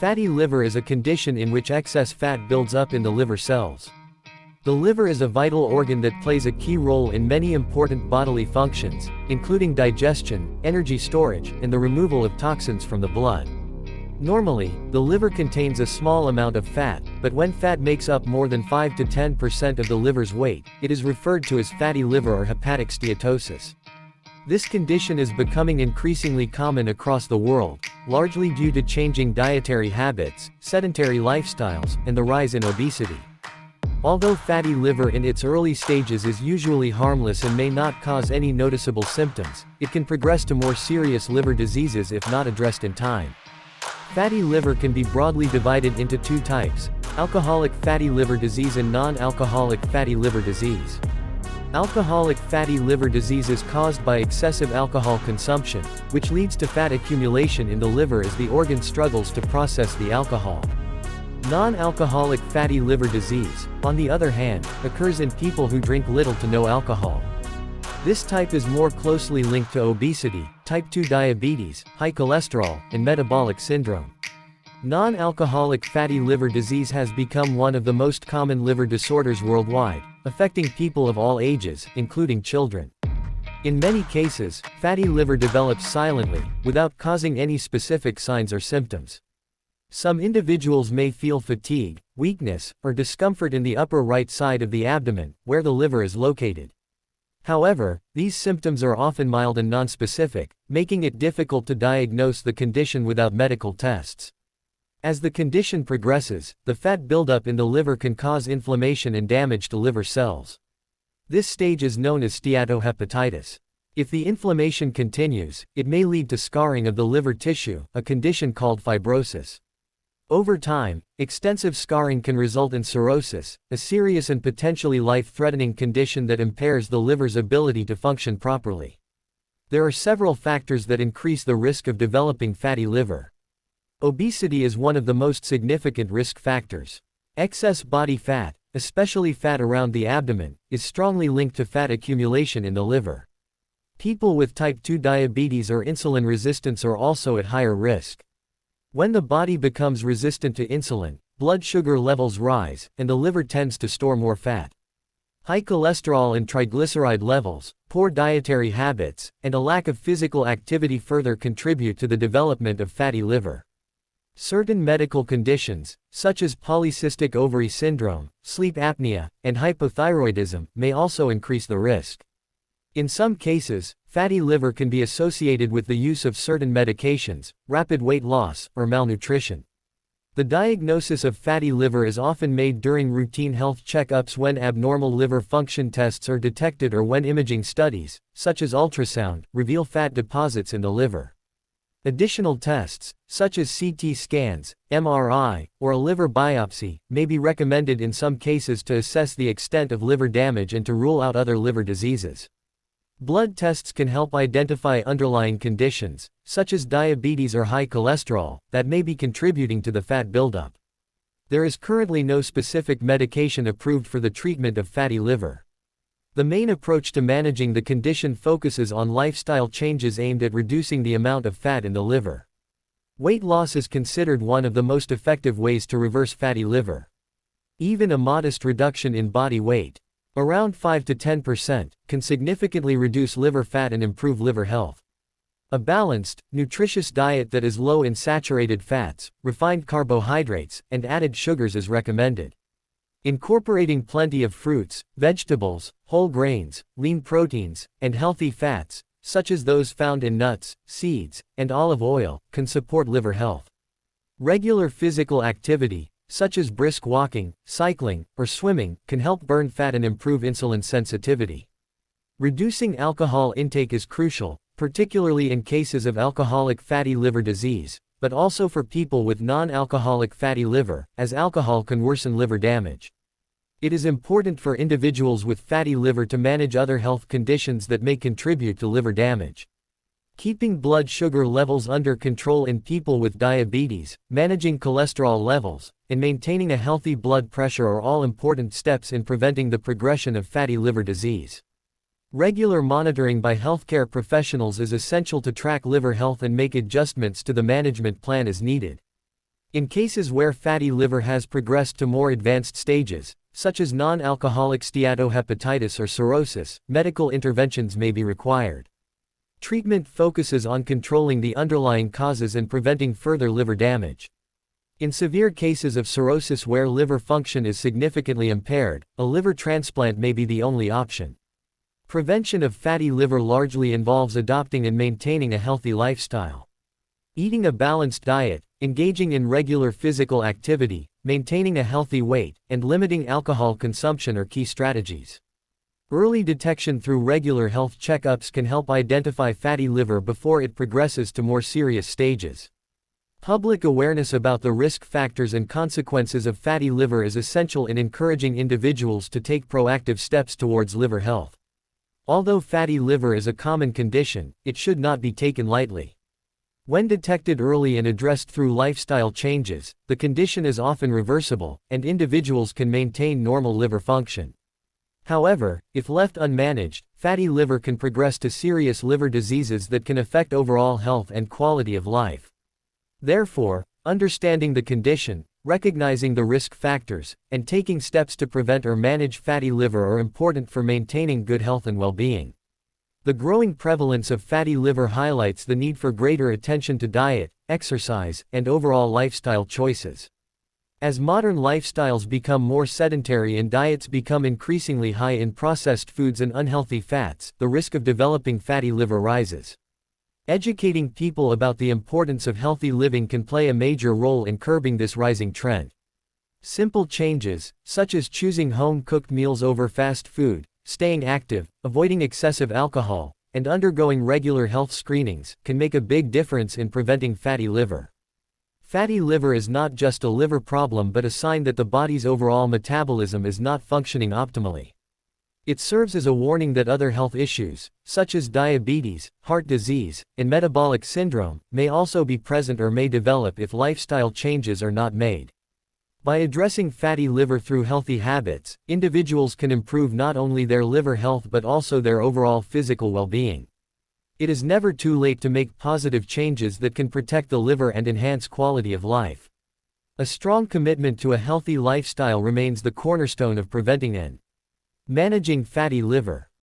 Fatty liver is a condition in which excess fat builds up in the liver cells. The liver is a vital organ that plays a key role in many important bodily functions, including digestion, energy storage, and the removal of toxins from the blood. Normally, the liver contains a small amount of fat, but when fat makes up more than 5 to 10% of the liver's weight, it is referred to as fatty liver or hepatic steatosis. This condition is becoming increasingly common across the world, largely due to changing dietary habits, sedentary lifestyles, and the rise in obesity. Although fatty liver in its early stages is usually harmless and may not cause any noticeable symptoms, it can progress to more serious liver diseases if not addressed in time. Fatty liver can be broadly divided into two types: alcoholic fatty liver disease and non-alcoholic fatty liver disease. Alcoholic fatty liver disease is caused by excessive alcohol consumption, which leads to fat accumulation in the liver as the organ struggles to process the alcohol. Non-alcoholic fatty liver disease, on the other hand, occurs in people who drink little to no alcohol. This type is more closely linked to obesity, type 2 diabetes, high cholesterol, and metabolic syndrome. Non-alcoholic fatty liver disease has become one of the most common liver disorders worldwide, affecting people of all ages, including children. In many cases, fatty liver develops silently, without causing any specific signs or symptoms. Some individuals may feel fatigue, weakness, or discomfort in the upper right side of the abdomen, where the liver is located. However, these symptoms are often mild and nonspecific, making it difficult to diagnose the condition without medical tests. As the condition progresses, the fat buildup in the liver can cause inflammation and damage to liver cells. This stage is known as steatohepatitis. If the inflammation continues, it may lead to scarring of the liver tissue, a condition called fibrosis. Over time, extensive scarring can result in cirrhosis, a serious and potentially life-threatening condition that impairs the liver's ability to function properly. There are several factors that increase the risk of developing fatty liver. Obesity is one of the most significant risk factors. Excess body fat, especially fat around the abdomen, is strongly linked to fat accumulation in the liver. People with type 2 diabetes or insulin resistance are also at higher risk. When the body becomes resistant to insulin, blood sugar levels rise, and the liver tends to store more fat. High cholesterol and triglyceride levels, poor dietary habits, and a lack of physical activity further contribute to the development of fatty liver. Certain medical conditions, such as polycystic ovary syndrome, sleep apnea, and hypothyroidism, may also increase the risk. In some cases, fatty liver can be associated with the use of certain medications, rapid weight loss, or malnutrition. The diagnosis of fatty liver is often made during routine health checkups when abnormal liver function tests are detected or when imaging studies, such as ultrasound, reveal fat deposits in the liver. Additional tests, such as CT scans, MRI, or a liver biopsy, may be recommended in some cases to assess the extent of liver damage and to rule out other liver diseases. Blood tests can help identify underlying conditions, such as diabetes or high cholesterol, that may be contributing to the fat buildup. There is currently no specific medication approved for the treatment of fatty liver. The main approach to managing the condition focuses on lifestyle changes aimed at reducing the amount of fat in the liver. Weight loss is considered one of the most effective ways to reverse fatty liver. Even a modest reduction in body weight, around 5 to 10%, can significantly reduce liver fat and improve liver health. A balanced, nutritious diet that is low in saturated fats, refined carbohydrates, and added sugars is recommended. Incorporating plenty of fruits, vegetables, whole grains, lean proteins, and healthy fats, such as those found in nuts, seeds, and olive oil, can support liver health. Regular physical activity, such as brisk walking, cycling, or swimming, can help burn fat and improve insulin sensitivity. Reducing alcohol intake is crucial, particularly in cases of alcoholic fatty liver disease, but also for people with non-alcoholic fatty liver, as alcohol can worsen liver damage. It is important for individuals with fatty liver to manage other health conditions that may contribute to liver damage. Keeping blood sugar levels under control in people with diabetes, managing cholesterol levels, and maintaining a healthy blood pressure are all important steps in preventing the progression of fatty liver disease. Regular monitoring by healthcare professionals is essential to track liver health and make adjustments to the management plan as needed. In cases where fatty liver has progressed to more advanced stages, such as non-alcoholic steatohepatitis or cirrhosis, medical interventions may be required. Treatment focuses on controlling the underlying causes and preventing further liver damage. In severe cases of cirrhosis where liver function is significantly impaired, a liver transplant may be the only option. Prevention of fatty liver largely involves adopting and maintaining a healthy lifestyle. Eating a balanced diet, engaging in regular physical activity, maintaining a healthy weight, and limiting alcohol consumption are key strategies. Early detection through regular health checkups can help identify fatty liver before it progresses to more serious stages. Public awareness about the risk factors and consequences of fatty liver is essential in encouraging individuals to take proactive steps towards liver health. Although fatty liver is a common condition, it should not be taken lightly. When detected early and addressed through lifestyle changes, the condition is often reversible, and individuals can maintain normal liver function. However, if left unmanaged, fatty liver can progress to serious liver diseases that can affect overall health and quality of life. Therefore, understanding the condition, recognizing the risk factors, and taking steps to prevent or manage fatty liver are important for maintaining good health and well-being. The growing prevalence of fatty liver highlights the need for greater attention to diet, exercise, and overall lifestyle choices. As modern lifestyles become more sedentary and diets become increasingly high in processed foods and unhealthy fats, the risk of developing fatty liver rises. Educating people about the importance of healthy living can play a major role in curbing this rising trend. Simple changes, such as choosing home-cooked meals over fast food, staying active, avoiding excessive alcohol, and undergoing regular health screenings, can make a big difference in preventing fatty liver. Fatty liver is not just a liver problem but a sign that the body's overall metabolism is not functioning optimally. It serves as a warning that other health issues, such as diabetes, heart disease, and metabolic syndrome, may also be present or may develop if lifestyle changes are not made. By addressing fatty liver through healthy habits, individuals can improve not only their liver health but also their overall physical well-being. It is never too late to make positive changes that can protect the liver and enhance quality of life. A strong commitment to a healthy lifestyle remains the cornerstone of preventing and managing fatty liver.